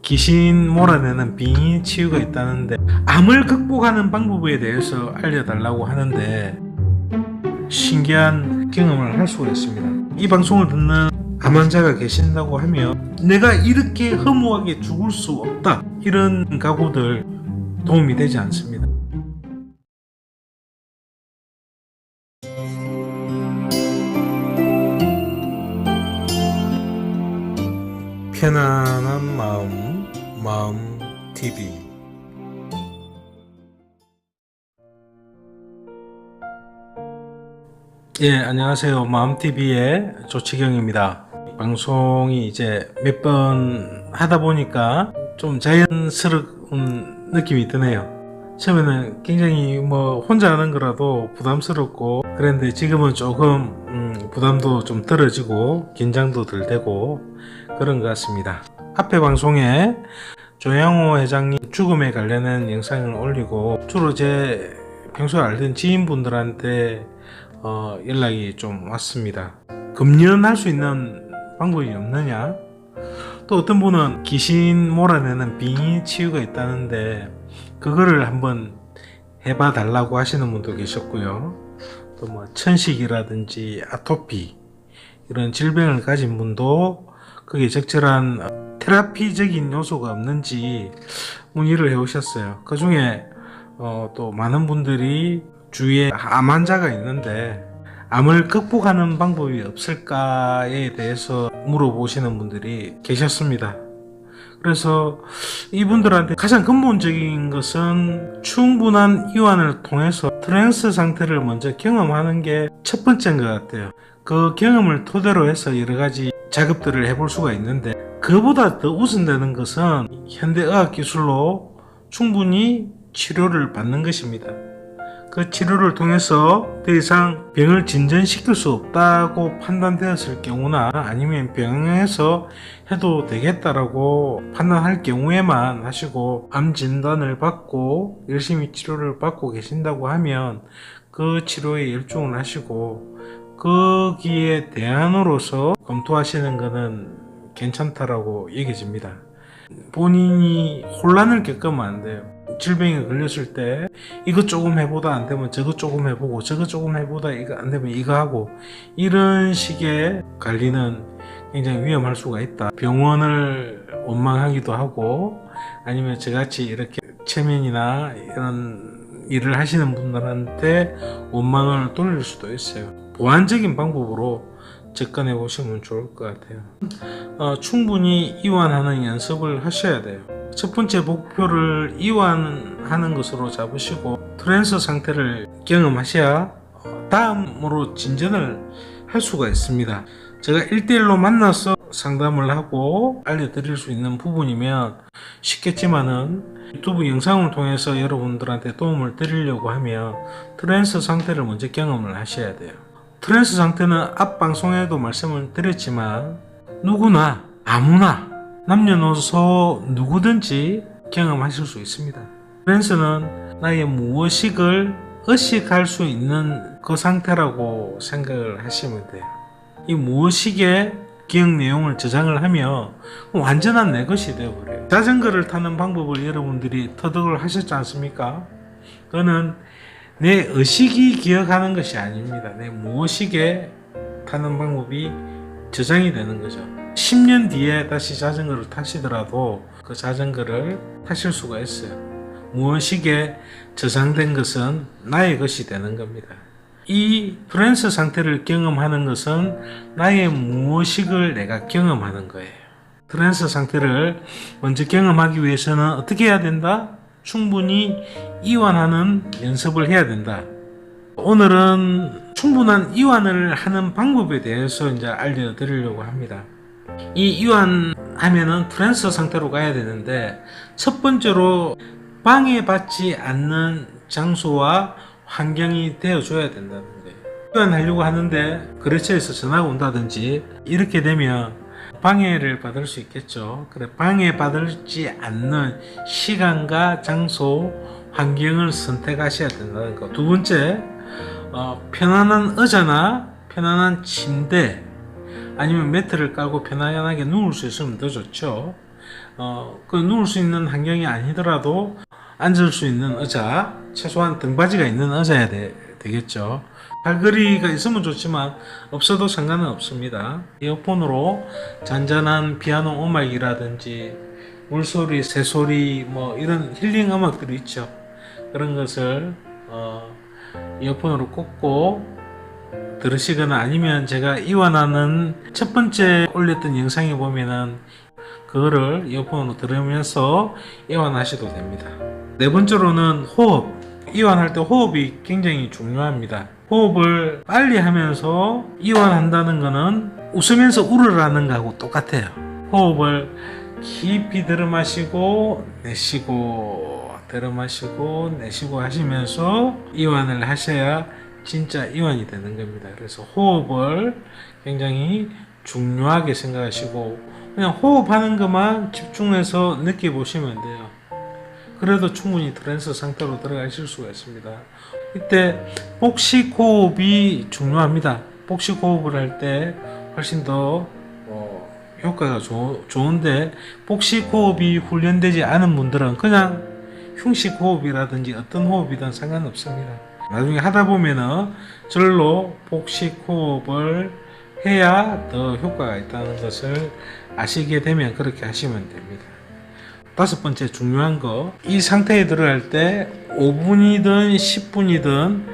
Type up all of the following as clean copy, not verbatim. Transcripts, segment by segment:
귀신 몰아내는 빙의 치유가 있다는데 암을 극복하는 방법에 대해서 알려달라고 하는데 신기한 경험을 할 수가 있습니다. 이 방송을 듣는 암 환자가 계신다고 하면 내가 이렇게 허무하게 죽을 수 없다, 이런 각오들 도움이 되지 않습니다. 편안한 마음 TV. 예, 안녕하세요. 마음TV의 조치경입니다. 방송이 이제 몇 번 하다 보니까 좀 자연스러운 느낌이 드네요. 처음에는 굉장히 혼자 하는 거라도 부담스럽고 그랬는데 지금은 조금 부담도 좀 덜어지고 긴장도 덜 되고 그런 것 같습니다. 앞에 방송에 조양호 회장님 죽음에 관련된 영상을 올리고 주로 제 평소에 알던 지인분들한테 연락이 좀 왔습니다. 금연할 수 있는 방법이 없느냐? 또 어떤 분은 귀신 몰아내는 빙의 치유가 있다는데 그거를 한번 해봐 달라고 하시는 분도 계셨고요. 또 천식이라든지 아토피 이런 질병을 가진 분도 그게 적절한 테라피적인 요소가 없는지 문의를 해 오셨어요. 그 중에 또 많은 분들이 주위에 암 환자가 있는데 암을 극복하는 방법이 없을까에 대해서 물어보시는 분들이 계셨습니다. 그래서 이분들한테 가장 근본적인 것은 충분한 이완을 통해서 트랜스 상태를 먼저 경험하는 게 첫 번째인 것 같아요. 그 경험을 토대로 해서 여러 가지 작업들을 해볼 수가 있는데 그보다 더 우선되는 것은 현대의학 기술로 충분히 치료를 받는 것입니다. 그 치료를 통해서 더 이상 병을 진전시킬 수 없다고 판단되었을 경우나 아니면 병원에서 해도 되겠다라고 판단할 경우에만 하시고 암 진단을 받고 열심히 치료를 받고 계신다고 하면 그 치료에 열중을 하시고 거기에 대안으로서 검토하시는 것은 괜찮다라고 여겨집니다. 본인이 혼란을 겪으면 안 돼요. 질병에 걸렸을 때 이것 조금 해보다 안 되면 저것 조금 해보고 저것 조금 해보다 이거 안 되면 이거 하고 이런 식의 관리는 굉장히 위험할 수가 있다. 병원을 원망하기도 하고 아니면 저같이 이렇게 체면이나 이런 일을 하시는 분들한테 원망을 돌릴 수도 있어요. 보완적인 방법으로 접근해 보시면 좋을 것 같아요. 충분히 이완하는 연습을 하셔야 돼요. 첫 번째 목표를 이완하는 것으로 잡으시고 트랜스 상태를 경험하셔야 다음으로 진전을 할 수가 있습니다. 제가 1대1로 만나서 상담을 하고 알려드릴 수 있는 부분이면 쉽겠지만은 유튜브 영상을 통해서 여러분들한테 도움을 드리려고 하면 트랜스 상태를 먼저 경험을 하셔야 돼요. 트랜스 상태는 앞 방송에도 말씀을 드렸지만 누구나 아무나 남녀노소 누구든지 경험하실 수 있습니다. 트랜스는 나의 무의식을 의식할 수 있는 그 상태라고 생각을 하시면 돼요. 이 무의식의 기억 내용을 저장을 하면 완전한 내 것이 되어버려요. 자전거를 타는 방법을 여러분들이 터득을 하셨지 않습니까? 그거는 내 의식이 기억하는 것이 아닙니다. 내 무의식에 타는 방법이 저장이 되는 거죠. 10년 뒤에 다시 자전거를 타시더라도 그 자전거를 타실 수가 있어요. 무의식에 저장된 것은 나의 것이 되는 겁니다. 이 트랜스 상태를 경험하는 것은 나의 무의식을 내가 경험하는 거예요. 트랜스 상태를 먼저 경험하기 위해서는 어떻게 해야 된다? 충분히 이완하는 연습을 해야 된다. 오늘은 충분한 이완을 하는 방법에 대해서 이제 알려드리려고 합니다. 이 이완하면은 트랜스 상태로 가야 되는데 첫 번째로 방해받지 않는 장소와 환경이 되어줘야 된다는 거예요. 이완하려고 하는데 거래처에서 전화가 온다든지 이렇게 되면 방해를 받을 수 있겠죠. 그래, 방해받지 않는 시간과 장소, 환경을 선택하셔야 된다는 거. 두 번째, 편안한 의자나 편안한 침대 아니면 매트를 깔고 편안하게 누울 수 있으면 더 좋죠. 그 누울 수 있는 환경이 아니더라도 앉을 수 있는 의자, 최소한 등받이가 있는 의자야 되겠죠. 팔걸이가 있으면 좋지만 없어도 상관은 없습니다. 이어폰으로 잔잔한 피아노 음악이라든지 물소리, 새소리 뭐 이런 힐링 음악들이 있죠. 그런 것을 이어폰으로 꽂고 들으시거나 아니면 제가 이완하는 첫 번째 올렸던 영상에 보면은 그거를 이어폰으로 들으면서 이완하셔도 됩니다. 네 번째로는 호흡. 이완할 때 호흡이 굉장히 중요합니다. 호흡을 빨리 하면서 이완한다는 거는 웃으면서 울으라는 거하고 똑같아요. 호흡을 깊이 들어마시고 내쉬고 들어마시고 내쉬고 하시면서 이완을 하셔야 진짜 이완이 되는 겁니다. 그래서 호흡을 굉장히 중요하게 생각하시고 그냥 호흡하는 것만 집중해서 느껴보시면 돼요. 그래도 충분히 트랜스 상태로 들어가실 수가 있습니다. 이때 복식 호흡이 중요합니다. 복식 호흡을 할 때 훨씬 더 효과가 좋은데 복식 호흡이 훈련되지 않은 분들은 그냥 흉식 호흡이라든지 어떤 호흡이든 상관없습니다. 나중에 하다 보면은 절로 복식 호흡을 해야 더 효과가 있다는 것을 아시게 되면 그렇게 하시면 됩니다. 다섯 번째 중요한 거, 이 상태에 들어갈 때 5분이든 10분이든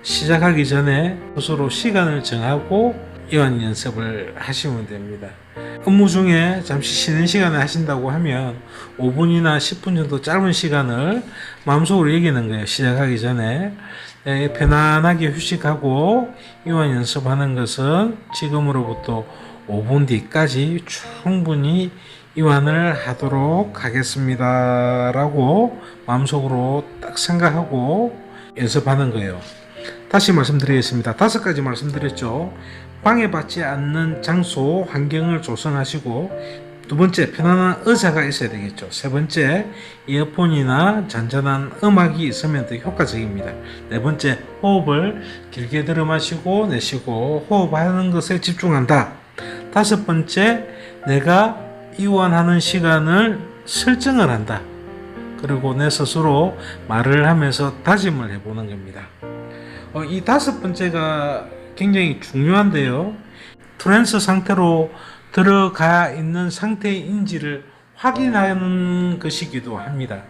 시작하기 전에 스스로 시간을 정하고 이완 연습을 하시면 됩니다. 업무 중에 잠시 쉬는 시간에 하신다고 하면 5분이나 10분 정도 짧은 시간을 마음속으로 얘기하는 거예요. 시작하기 전에 편안하게 휴식하고 이완 연습하는 것은 지금으로부터 5분 뒤까지 충분히 이완을 하도록 하겠습니다 라고 마음속으로 딱 생각하고 연습하는 거예요. 다시 말씀드리겠습니다. 5가지 말씀드렸죠. 방해받지 않는 장소, 환경을 조성하시고, 두 번째, 편안한 의자가 있어야 되겠죠. 세 번째, 이어폰이나 잔잔한 음악이 있으면 더 효과적입니다. 네 번째, 호흡을 길게 들어 마시고 내쉬고 호흡하는 것에 집중한다. 다섯 번째, 내가 이완하는 시간을 설정을 한다. 그리고 내 스스로 말을 하면서 다짐을 해보는 겁니다. 이 다섯 번째가 굉장히 중요한데요. 트랜스 상태로 들어가 있는 상태인지를 확인하는 것이기도 합니다.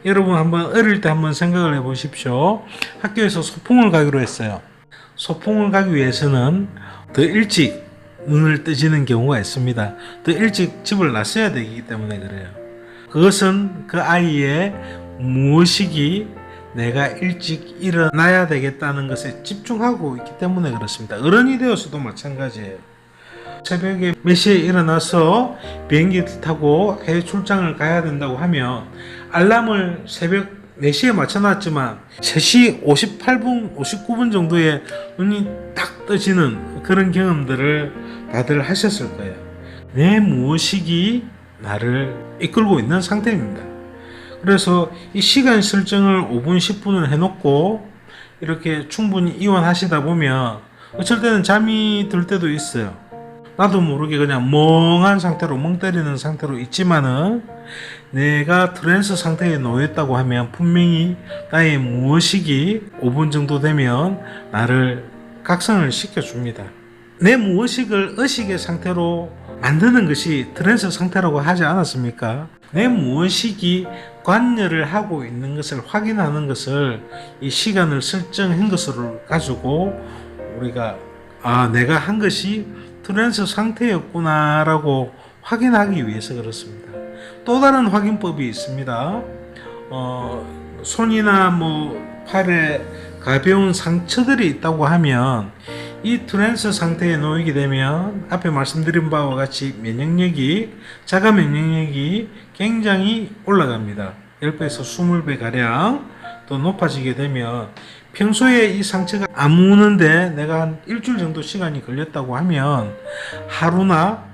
여러분 한번 어릴 때 한번 생각을 해 보십시오. 학교에서 소풍을 가기로 했어요. 소풍을 가기 위해서는 더 일찍 눈을 뜨지는 경우가 있습니다. 더 일찍 집을 나서야 되기 때문에 그래요. 그것은 그 아이의 무의식이 내가 일찍 일어나야 되겠다는 것에 집중하고 있기 때문에 그렇습니다. 어른이 되어서도 마찬가지예요. 새벽에 몇 시에 일어나서 비행기를 타고 해외 출장을 가야 된다고 하면 알람을 새벽 4시에 맞춰놨지만 3시 58분, 59분 정도에 눈이 딱 떠지는 그런 경험들을 다들 하셨을 거예요. 내 무의식이 나를 이끌고 있는 상태입니다. 그래서 이 시간 설정을 5분, 10분을 해놓고 이렇게 충분히 이완하시다 보면 어쩔 때는 잠이 들 때도 있어요. 나도 모르게 그냥 멍한 상태로 멍 때리는 상태로 있지만은 내가 트랜스 상태에 놓였다고 하면 분명히 나의 무의식이 5분 정도 되면 나를 각성을 시켜줍니다. 내 무의식을 의식의 상태로 만드는 것이 트랜스 상태라고 하지 않았습니까? 내 무의식이 관여를 하고 있는 것을 확인하는 것을 이 시간을 설정한 것을 가지고 우리가 내가 한 것이 트랜스 상태였구나 라고 확인하기 위해서 그렇습니다. 또 다른 확인법이 있습니다. 손이나 팔에 가벼운 상처들이 있다고 하면 이 트랜스 상태에 놓이게 되면 앞에 말씀드린 바와 같이 자가 면역력이 굉장히 올라갑니다. 10배에서 20배 가량 더 높아지게 되면 평소에 이 상처가 안 묻는데 내가 한 일주일 정도 시간이 걸렸다고 하면 하루나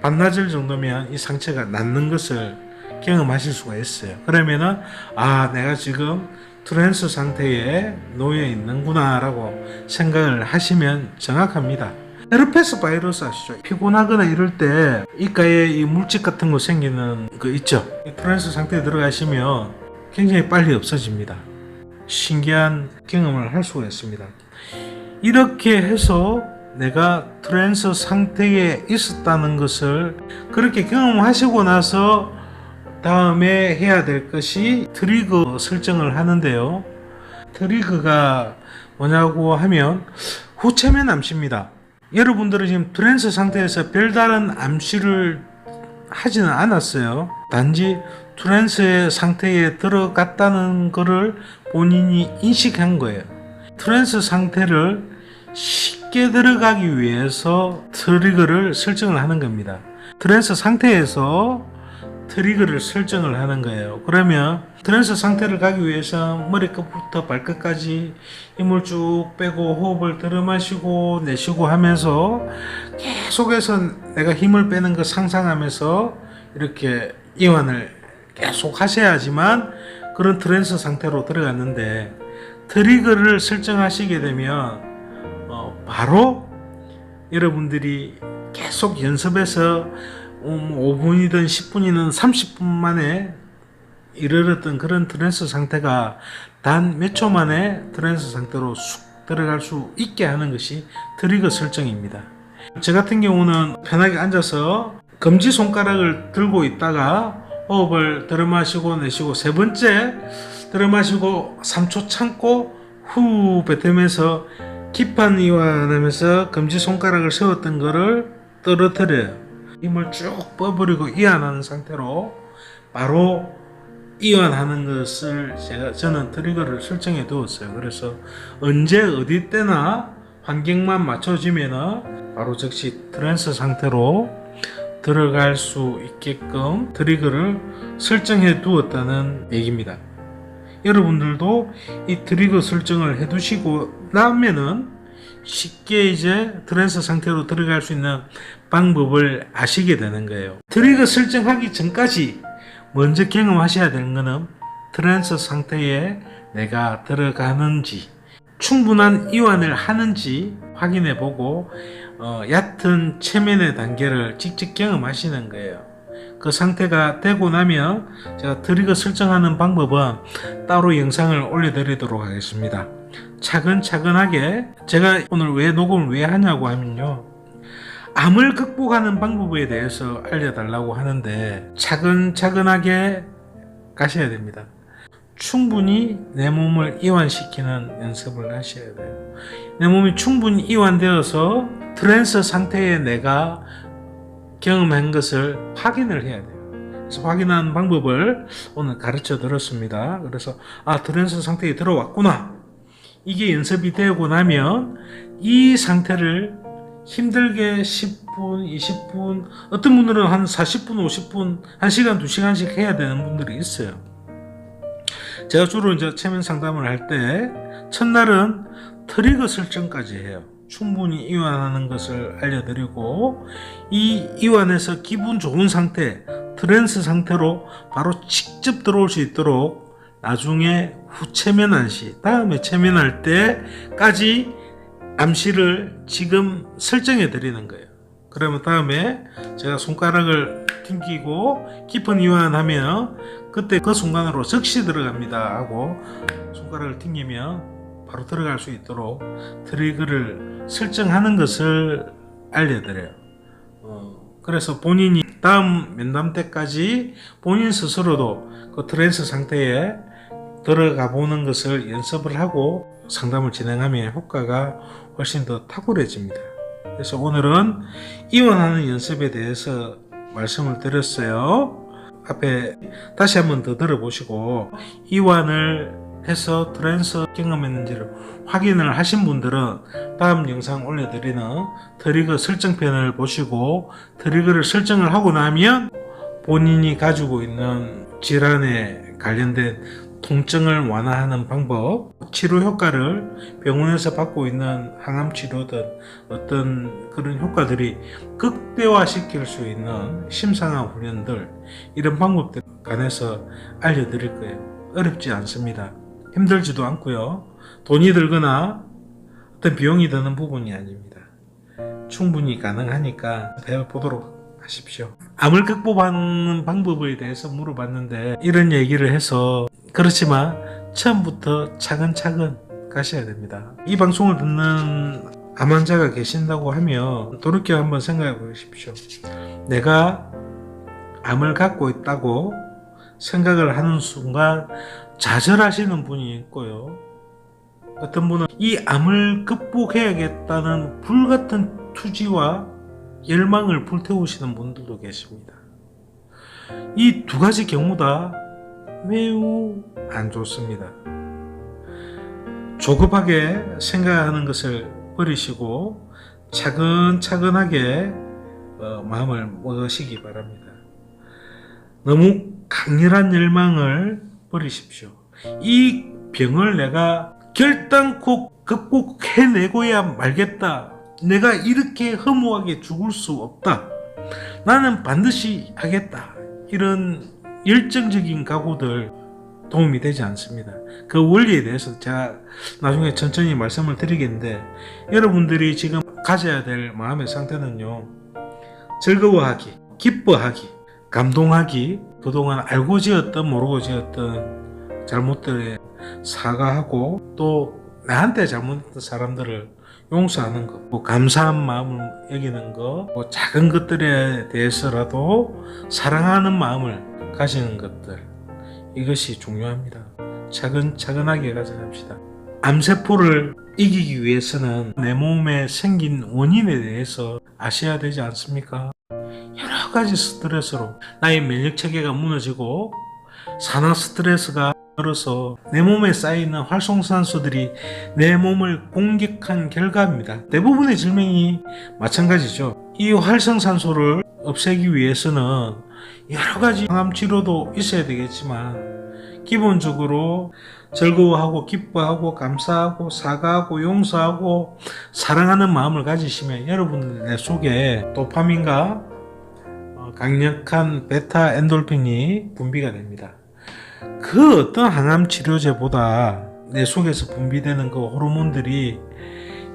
반나절 정도면 이 상처가 낫는 것을 경험하실 수가 있어요. 그러면은 내가 지금 트랜스 상태에 놓여 있는구나 라고 생각을 하시면 정확합니다. 헤르페스 바이러스 아시죠? 피곤하거나 이럴 때 입가에 이 물집 같은 거 생기는 거 있죠? 이 트랜스 상태에 들어가시면 굉장히 빨리 없어집니다. 신기한 경험을 할 수가 있습니다. 이렇게 해서 내가 트랜스 상태에 있었다는 것을 그렇게 경험하시고 나서 다음에 해야 될 것이 트리거 설정을 하는데요. 트리거가 뭐냐고 하면 후체면 암시입니다. 여러분들은 지금 트랜스 상태에서 별다른 암시를 하지는 않았어요. 단지 트랜스의 상태에 들어갔다는 것을 본인이 인식한 거예요. 트랜스 상태를 쉽게 들어가기 위해서 트리거를 설정을 하는 겁니다. 트랜스 상태에서 트리거를 설정을 하는 거예요. 그러면 트랜스 상태를 가기 위해서 머리끝부터 발끝까지 힘을 쭉 빼고 호흡을 들이마시고 내쉬고 하면서 계속해서 내가 힘을 빼는 거 상상하면서 이렇게 이완을 계속 하셔야지만 그런 트랜스 상태로 들어갔는데, 트리거를 설정하시게 되면 바로 여러분들이 계속 연습해서 5분이든 10분이든 30분 만에 이르렀던 그런 트랜스 상태가 단 몇 초 만에 트랜스 상태로 쑥 들어갈 수 있게 하는 것이 트리거 설정입니다. 저 같은 경우는 편하게 앉아서 검지손가락을 들고 있다가 호흡을 들이마시고 내쉬고, 세 번째 들이마시고 3초 참고 후 뱉으면서 깊은 이완하면서 검지손가락을 세웠던 거를 떨어뜨려요. 힘을 쭉 뻗어버리고 이완하는 상태로 바로 이완하는 것을 저는 트리거를 설정해 두었어요. 그래서 언제 어디 때나 환경만 맞춰지면 바로 즉시 트랜스 상태로 들어갈 수 있게끔 트리거를 설정해 두었다는 얘기입니다. 여러분들도 이 트리거 설정을 해 두시고 나면은 쉽게 이제 트랜스 상태로 들어갈 수 있는 방법을 아시게 되는 거예요. 트리거 설정하기 전까지 먼저 경험하셔야 되는 거는 트랜스 상태에 내가 들어가는지, 충분한 이완을 하는지 확인해 보고 얕은 체면의 단계를 직접 경험하시는 거예요. 그 상태가 되고 나면 제가 트리거 설정하는 방법은 따로 영상을 올려드리도록 하겠습니다. 차근차근하게, 제가 오늘 왜 녹음을 왜 하냐고 하면요, 암을 극복하는 방법에 대해서 알려달라고 하는데 차근차근하게 가셔야 됩니다. 충분히 내 몸을 이완시키는 연습을 하셔야 돼요. 내 몸이 충분히 이완되어서 트랜스 상태에 내가 경험한 것을 확인을 해야 돼요. 그래서 확인하는 방법을 오늘 가르쳐 드렸습니다. 그래서 트랜스 상태에 들어왔구나, 이게 연습이 되고 나면 이 상태를 힘들게 10분, 20분, 어떤 분들은 한 40분, 50분, 1시간, 2시간씩 해야 되는 분들이 있어요. 제가 주로 이제 체면 상담을 할 때 첫날은 트리거 설정까지 해요. 충분히 이완하는 것을 알려드리고, 이 이완해서 기분 좋은 상태, 트랜스 상태로 바로 직접 들어올 수 있도록 나중에 후체면 암시, 다음에 체면할 때까지 암시를 지금 설정해 드리는 거예요. 그러면 다음에 제가 손가락을 튕기고 깊은 이완하면 그때 그 순간으로 즉시 들어갑니다 하고 손가락을 튕기면 바로 들어갈 수 있도록 트리거를 설정하는 것을 알려드려요. 그래서 본인이 다음 면담 때까지 본인 스스로도 그 트랜스 상태에 들어가 보는 것을 연습을 하고 상담을 진행하면 효과가 훨씬 더 탁월해집니다. 그래서 오늘은 이완하는 연습에 대해서 말씀을 드렸어요. 앞에 다시 한번 더 들어보시고 이완을 해서 트랜스 경험했는지를 확인을 하신 분들은 다음 영상 올려드리는 트리거 설정편을 보시고, 트리거를 설정을 하고 나면 본인이 가지고 있는 질환에 관련된 통증을 완화하는 방법, 치료 효과를 병원에서 받고 있는 항암 치료든 어떤 그런 효과들이 극대화시킬 수 있는 심상한 훈련들, 이런 방법들 관해서 알려드릴 거예요. 어렵지 않습니다. 힘들지도 않고요. 돈이 들거나 어떤 비용이 드는 부분이 아닙니다. 충분히 가능하니까 배워보도록 하십시오. 암을 극복하는 방법에 대해서 물어봤는데 이런 얘기를 해서 그렇지만 처음부터 차근차근 가셔야 됩니다. 이 방송을 듣는 암 환자가 계신다고 하면 돌이켜 한번 생각해 보십시오. 내가 암을 갖고 있다고 생각을 하는 순간 좌절하시는 분이 있고요. 어떤 분은 이 암을 극복해야겠다는 불같은 투지와 열망을 불태우시는 분들도 계십니다. 이 두 가지 경우 다 매우 안 좋습니다. 조급하게 생각하는 것을 버리시고 차근차근하게 마음을 먹으시기 바랍니다. 너무 강렬한 열망을 버리십시오. 이 병을 내가 결단코 극복해내고야 말겠다. 내가 이렇게 허무하게 죽을 수 없다. 나는 반드시 하겠다. 이런 열정적인 각오들 도움이 되지 않습니다. 그 원리에 대해서 제가 나중에 천천히 말씀을 드리겠는데, 여러분들이 지금 가져야 될 마음의 상태는요, 즐거워하기, 기뻐하기, 감동하기, 그동안 알고 지었던 모르고 지었던 잘못들에 사과하고 또 나한테 잘못했던 사람들을 용서하는 것, 뭐 감사한 마음을 여기는 것, 뭐 작은 것들에 대해서라도 사랑하는 마음을 가지는 것들, 이것이 중요합니다. 차근차근하게 가져갑시다. 암세포를 이기기 위해서는 내 몸에 생긴 원인에 대해서 아셔야 되지 않습니까? 여러 가지 스트레스로 나의 면역체계가 무너지고 산화 스트레스가 들어서 내 몸에 쌓이는 활성산소들이 내 몸을 공격한 결과입니다. 대부분의 질병이 마찬가지죠. 이 활성산소를 없애기 위해서는 여러 가지 항암 치료도 있어야 되겠지만 기본적으로 즐거워하고 기뻐하고 감사하고 사과하고 용서하고 사랑하는 마음을 가지시면 여러분들 속에 도파민과 강력한 베타 엔돌핀이 분비가 됩니다. 그 어떤 항암 치료제보다 내 속에서 분비되는 그 호르몬들이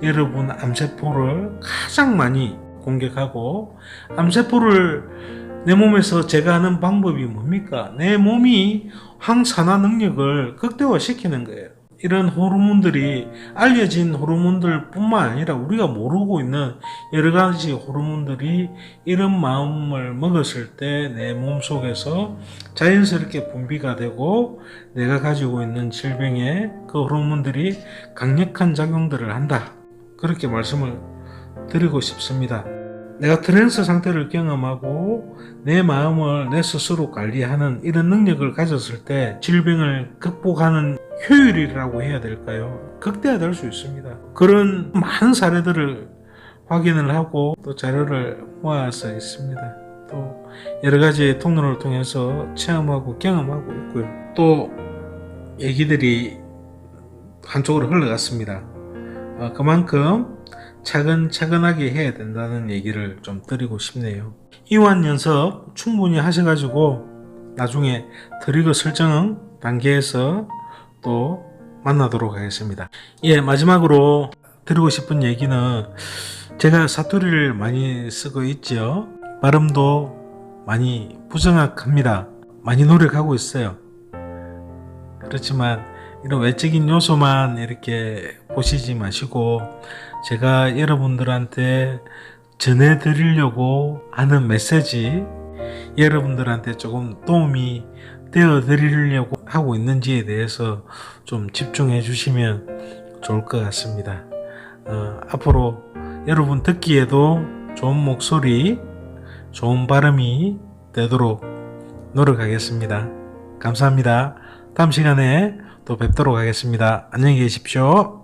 여러분 암세포를 가장 많이 공격하고, 암세포를 내 몸에서 제거하는 방법이 뭡니까? 내 몸이 항산화 능력을 극대화시키는 거예요. 이런 호르몬들이, 알려진 호르몬들 뿐만 아니라 우리가 모르고 있는 여러 가지 호르몬들이 이런 마음을 먹었을 때 내 몸속에서 자연스럽게 분비가 되고 내가 가지고 있는 질병에 그 호르몬들이 강력한 작용들을 한다. 그렇게 말씀을 드리고 싶습니다. 내가 트랜스 상태를 경험하고 내 마음을 내 스스로 관리하는 이런 능력을 가졌을 때 질병을 극복하는 효율이라고 해야 될까요? 극대화될 수 있습니다. 그런 많은 사례들을 확인을 하고 또 자료를 모아서 있습니다. 또 여러 가지 통로를 통해서 체험하고 경험하고 있고요. 또 얘기들이 한쪽으로 흘러갔습니다. 그만큼 차근차근하게 해야 된다는 얘기를 좀 드리고 싶네요. 이완 연습 충분히 하셔가지고 나중에 트리거 설정 단계에서 또 만나도록 하겠습니다. 예, 마지막으로 드리고 싶은 얘기는, 제가 사투리를 많이 쓰고 있죠. 발음도 많이 부정확합니다. 많이 노력하고 있어요. 그렇지만 이런 외적인 요소만 이렇게 보시지 마시고, 제가 여러분들한테 전해드리려고 하는 메시지, 여러분들한테 조금 도움이 되어 드리려고 하고 있는지에 대해서 좀 집중해 주시면 좋을 것 같습니다. 앞으로 여러분 듣기에도 좋은 목소리, 좋은 발음이 되도록 노력하겠습니다. 감사합니다. 다음 시간에 또 뵙도록 하겠습니다. 안녕히 계십시오.